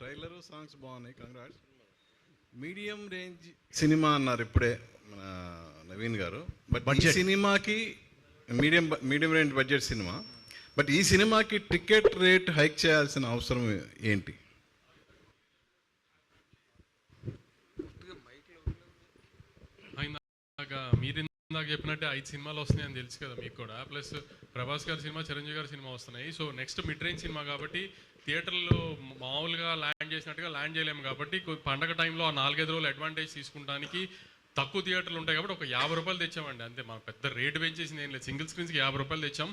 Trailer songs బాగున్నాయి, congrats. Medium range cinema అన్నారు ఇప్పుడే మన నవీన్ గారు. బట్ ఈ సినిమాకి medium range budget cinema, but ఈ సినిమాకి టికెట్ రేట్ హైక్ చేయాల్సిన అవసరం ఏంటి? మీరు ఇందాక చెప్పినట్టే 5 సినిమాలు వస్తున్నాయని తెలుసు కదా మీకు కూడా. ప్లస్ ప్రభాస్ గారి సినిమా, చిరంజీవి గారి సినిమా వస్తున్నాయి. So next mid range cinema కాబట్టి థియేటర్లో మామూలుగా ల్యాండ్ చేసినట్టుగా ల్యాండ్ చేయలేము కాబట్టి పండగ టైంలో ఆ 4-5 రోజులు అడ్వాంటేజ్ తీసుకుంటానికి తక్కువ థియేటర్లు ఉంటాయి కాబట్టి ఒక 50 రూపాయలు తెచ్చామండి అంతే. మన పెద్ద రేటు పెంచేసింది ఏం లేదు. సింగిల్ స్క్రీన్స్కి 50 రూపాయలు తెచ్చాం.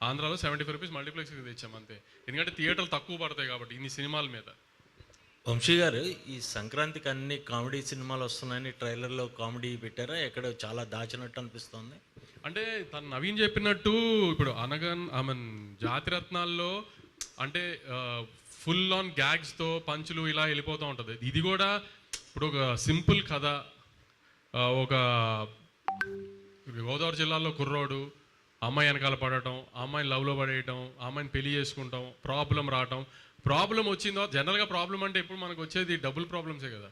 ఆంధ్రాలో 75 రూపీస్ మల్టీప్లెక్స్కి తెచ్చాం అంతే. ఎందుకంటే థియేటర్లు తక్కువ పడతాయి కాబట్టి ఇన్ని సినిమాల మీద. వంశీ గారు, ఈ సంక్రాంతికి అన్ని కామెడీ సినిమాలు వస్తున్నాయని ట్రైలర్లో కామెడీ పెట్టారా? ఎక్కడ చాలా దాచినట్టు అనిపిస్తుంది. అంటే తను నవీన్ చెప్పినట్టు ఇప్పుడు జాతిరత్నాల్లో అంటే ఫుల్ ఆన్ గ్యాగ్స్తో పంచులు ఇలా వెళ్ళిపోతూ ఉంటుంది. ఇది కూడా ఇప్పుడు ఒక సింపుల్ కథ, ఒక గోదావరి జిల్లాలో కుర్రోడు అమ్మాయి వెనకాల పడటం, అమ్మాయిని లవ్లో పడేయటం, అమ్మాయిని పెళ్లి చేసుకుంటాం, ప్రాబ్లం రావటం. ప్రాబ్లం వచ్చిందో జనరల్గా ప్రాబ్లం అంటే ఇప్పుడు మనకు వచ్చేది డబుల్ ప్రాబ్లమ్సే కదా.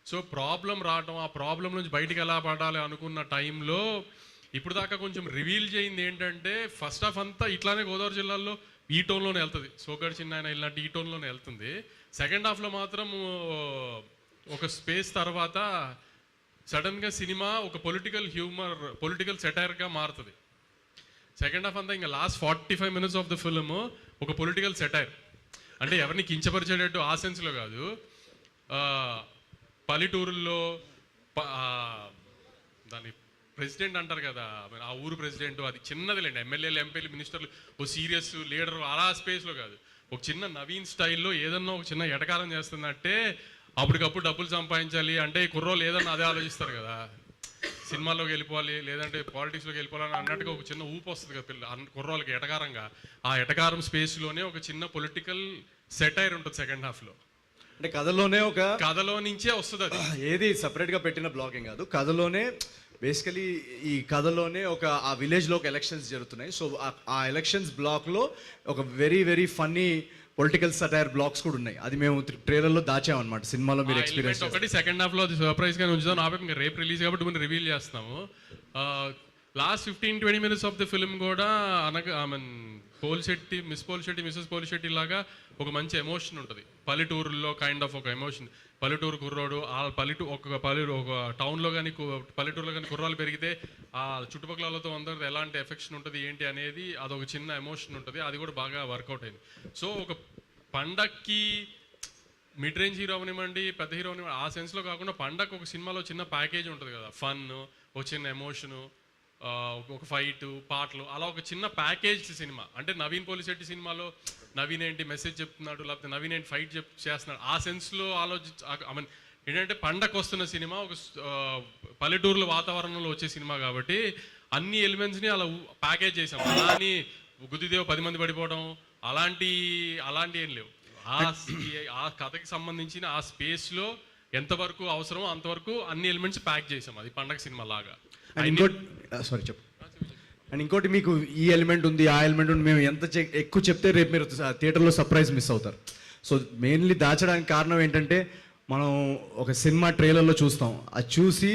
సో ప్రాబ్లం రావటం, ఆ ప్రాబ్లం నుంచి బయటికి ఎలా పడాలి అనుకున్న టైంలో ఇప్పుడు దాకా కొంచెం రివీల్ చేయింది ఏంటంటే ఫస్ట్ హాఫ్ అంతా ఇట్లానే గోదావరి జిల్లాలో ఈ టోన్లోనే వెళ్తుంది. సోగడ్ చిన్న ఆయన ఇలాంటి ఈ టోన్లోనే వెళ్తుంది. సెకండ్ హాఫ్లో మాత్రం ఒక స్పేస్ తర్వాత సడన్గా సినిమా ఒక పొలిటికల్ హ్యూమర్, పొలిటికల్ సెటైర్గా మారుతుంది. సెకండ్ హాఫ్ అంతా ఇంకా last 45 minutes of the film ఒక పొలిటికల్ సెటైర్. అంటే ఎవరిని కించపరిచేటట్టు ఆ సెన్స్లో కాదు. పల్లెటూరుల్లో దాని ప్రెసిడెంట్ అంటారు కదా, ఆ ఊరు ప్రెసిడెంట్, అది చిన్నదిలేండి. ఎమ్మెల్యేలు, ఎంపీలు, మినిస్టర్లు ఓ సీరియస్ లీడర్ అలా స్పేస్లో కాదు. ఒక చిన్న నవీన్ స్టైల్లో ఏదన్నా ఒక చిన్న ఎటకారం చేస్తున్నట్టే అప్పటికప్పుడు డబ్బులు సంపాదించాలి అంటే కుర్రోళ్ళు ఏదన్నా అదే ఆలోచిస్తారు కదా. సినిమాల్లోకి వెళ్ళిపోవాలి లేదంటే పాలిటిక్స్లోకి వెళ్ళిపోవాలని అన్నట్టుగా ఒక చిన్న ఊపు వస్తుంది కదా కుర్రోళ్ళకి ఎటకారంగా. ఆ ఎటకారం స్పేస్లోనే ఒక చిన్న పొలిటికల్ సెటైర్ ఉంటుంది సెకండ్ హాఫ్లో. అంటే కథలో నుంచే వస్తుంది అది. ఏది సపరేట్గా పెట్టిన బ్లాగింగ్ కాదు, కథలోనే బేసికలీ ఈ కథలోనే ఆ విలేజ్లో ఒక ఎలక్షన్స్ జరుగుతున్నాయి. సో ఆ ఎలక్షన్స్ బ్లాక్లో ఒక very very funny political satire blocks కూడా ఉన్నాయి. అది మేము ట్రైలర్లో దాచామన్నమాట. సినిమాలో మీరు ఎక్స్పీరియన్స్ ఒకటి సెకండ్ హాఫ్లో అది సర్ప్రైజ్గా ఉంచుదాం. ఇంకా రేపు రిలీజ్ కాబట్టి మనం రివీల్ చేస్తాము. Last 15-20 minutes of the film కూడా మిస్సెస్ పోలిశెట్టి లాగా ఒక మంచి ఎమోషన్ ఉంటుంది. పల్లెటూరులో కైండ్ ఆఫ్ ఒక ఎమోషన్. పల్లెటూరు కుర్రోడు ఒక టౌన్లో కానీ పల్లెటూరులో కానీ కుర్రాలు పెరిగితే ఆ చుట్టుపక్కలతో అందరితో ఎలాంటి ఎఫెక్షన్ ఉంటుంది ఏంటి అనేది అదొక చిన్న ఎమోషన్ ఉంటుంది. అది కూడా బాగా వర్కౌట్ అయింది. సో ఒక పండక్కి మిడ్ రేంజ్ హీరో అవనివ్వండి, పెద్ద హీరో అవనివ్వండి, ఆ సెన్స్లో కాకుండా పండగ ఒక సినిమాలో చిన్న ప్యాకేజ్ ఉంటుంది కదా. ఫన్, ఒక చిన్న ఎమోషను, ఒక ఫైట్, పాటలు, అలా ఒక చిన్న ప్యాకేజ్ సినిమా. అంటే నవీన్ పోలిశెట్టి సినిమాలో నవీన్ ఏంటి మెసేజ్ చెప్తున్నాడు, లేకపోతే నవీన్ ఏంటి ఫైట్ చేస్తున్నాడు, ఆ సెన్స్లో ఏంటంటే పండగ వస్తున్న సినిమా, ఒక పల్లెటూరులో వాతావరణంలో వచ్చే సినిమా కాబట్టి అన్ని ఎలిమెంట్స్ని అలా ప్యాకేజ్ చేసాం. అలా అని గుద్దిదేవ్ 10 మంది పడిపోవడం అలాంటి ఏం లేవు. ఆ కథకి సంబంధించిన ఆ స్పేస్లో ఎంతవరకు అవసరమో అంతవరకు అన్ని ఎలిమెంట్స్ ప్యాక్ చేసాం. అది పండగ సినిమా లాగా. అండ్ ఇంకోటి మీకు ఈ ఎలిమెంట్ ఉంది, ఆ ఎలిమెంట్ ఉంది, మేము ఎంత ఎక్కువ చెప్తే రేపు మీరు థియేటర్లో సర్ప్రైజ్ మిస్ అవుతారు. సో మెయిన్లీ దాచడానికి కారణం ఏంటంటే మనం ఒక సినిమా ట్రైలర్లో చూస్తాం, అది చూసి